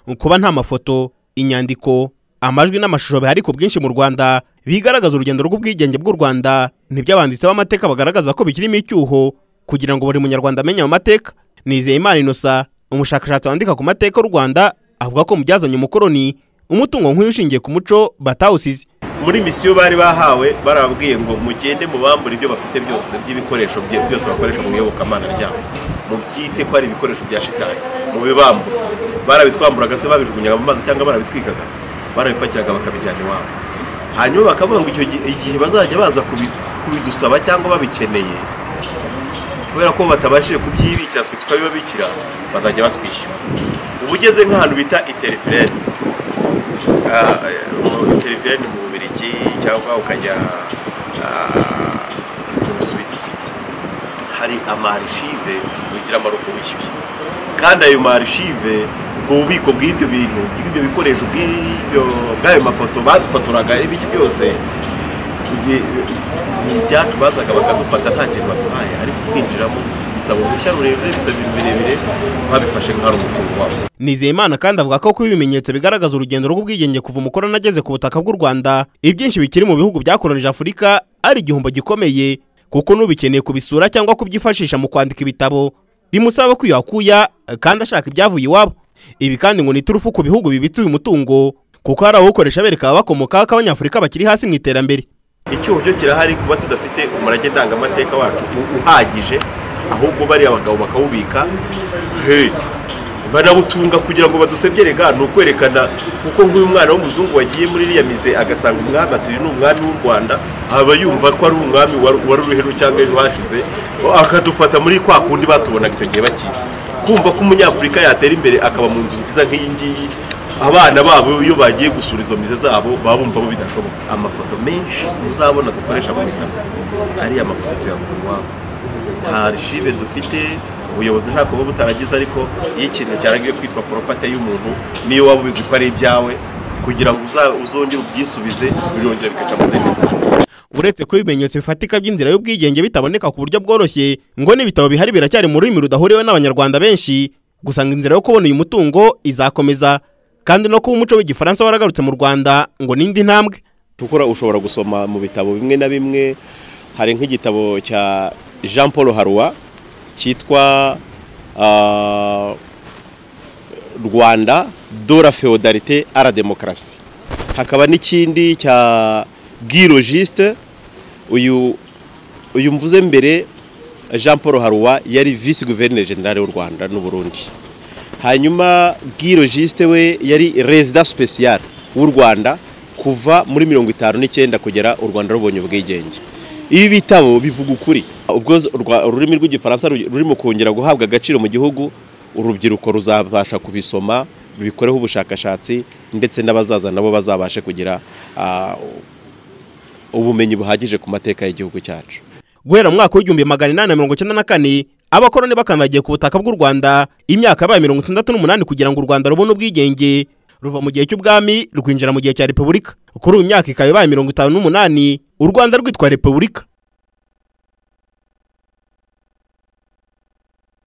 kuba nta mafoto, inyandiko, amajwi n'amashusho bihari ku bwinshi mu Rwanda bigaragaza urugendo rw'ubwigenge bw'u Rwanda, nibyo abanditsi b'amateka bagaragaza ko bikirimo icyuho kugira ngo buri munyarwanda amenye amateka. Nizeyimana Innocent, umushakashatsi wandika ku mateka y'u Rwanda, avuga ko mu byazanye umukoroni umutungo nk'uyu ushingiye ku muco batawusize. Muri misiyo bari bahawe barabwiye ngo mugende mubambura ibyo bafite byose by'ibikoresho byose bakoresha mu iyobokamana ryabo, mu byite ko ari ibikoresho bya shitani, mu bibambura. Barabitwamburaga se babijugunyaga mu mazi cyangwa barabitwikaga, barabipakiraga bakabijyana iwabo. Hanyuma bakavuga ngo icyo igihe bazajya baza kubidusaba cyangwa babikeneye, kubera ko batabashije kubyibikira twe tukabibabikira, bazajya batwishyura. Ubu ugeze nk'ahantu bita iterefireni mu Bubiligi cyangwa ukajya mu Busuwisi, hari amarishive wigira amaruko wishyuye, kandi ayo marishive ubwo bubiko bw'ibyo bintu by'ibyo bikoresho bw'ayo mafoto badufotoraga ibiki byose ibyacu bazaga bakadufata nta kintu baduhaye, ariko kwinjiramo bisaba uruhushya rurerure, bisaba ibintu birebire, babifashe nk'ari umutungo wabo. Nizeyimana kandi avuga ko kuba ibimenyetso bigaragaza urugendo rw'ubwigenge kuva umukoroni ageze ku butaka bw'u Rwanda ibyinshi bikiri mu bihugu byakolonije Afurika ari igihombo gikomeye, kuko n'ubikeneye kubisura cyangwa kubyifashisha mu kwandika ibitabo bimusaba kwiyakuya kandi ashaka ibyavuye iwabo. Ibi kandi ngo ni turufu ku bihugu bibitse uyu mutungo, kuko hari abawukoresha bereka abakomokaho ko Abanyafurika bakiri hasi mu iterambere. Icyuho cyo kirahari kuba tudafite umurage ndangamateka wacu uhagije, ahubwo bari abagabo bakawubika banawutunga kugira ngo badusebyerega, ni ukwerekana kuko nk'uyu mwana w'umuzungu wagiye muri iriya mize agasanga umwami atuye n'umwami w'u Rwanda, aba yumva ko ari umwami wari uruheru cyangwa ejo hashize, akadufata muri kwa kundi batubonaga icyo gihe bakize. Kumva ko umunyafurika yatera imbere akaba mu nzu nziza nk'iyi ngiyi, abana babo iyo bagiye gusura izo mize zabo baba bumva bo bidashoboka. Amafoto menshi uzabona dukoresha mu bitabo ari amafoto tuyakura iwabo, nta archive dufite. Ubuyobozi ntabwo buba butaragize, ariko iyo ikintu cyaragiye kwitwa property y'umuntu niyo waba ubizi ko ari ibyawe, kugira ngo uzongere ubyisubize birongera bikaca mu zindi nzira. Uretse ko ibimenyetso bifatika by'inzira y'ubwigenge bitaboneka ku buryo bworoshye, ngo n'ibitabo bihari biracyari mu rurimi rudahuriweho n'Abanyarwanda benshi, gusanga inzira yo kubona uyu mutungo izakomeza, kandi no kuba umuco w'igifaransa waragarutse mu Rwanda ngo n'indi ntambwe. Tukora ushobora gusoma mu bitabo bimwe na bimwe, hari nk'igitabo cya Jean Paul Harua cyitwa Rwanda de la féodalité à la démocratie. Hakaba n'ikindi cya Ubwigenge, uyu mvuze mbere Jean Paul Harua yari vice gouverneur general w'u Rwanda n'u Burundi. Hanyuma Ubwigenge we yari resident spécial w'u Rwanda kuva muri 59 kugera u Rwanda rubonye ubwigenge. Ibi bitabo bivuga ukuri, ubwo ururimi rw'igifaransa rurimo kongera guhabwa agaciro mu gihugu, urubyiruko ruzabasha kubisoma, bikoreho ubushakashatsi, ndetse n'abazaza nabo bazabashe kugira ubumenyi buhagije ku mateka y'igihugu cyacu. Guhera mu mwaka w'1894 abakoroni bakandagiye ku butaka bw'u Rwanda, imyaka yabaye 68 kugira ngo u Rwanda rubone ubwigenge, ruva mu gihe cy'ubwami rwinjira mu gihe cya Repubulika. Kuri uyu myaka ikaba ibaye 58 u Rwanda rwitwa Repubulika.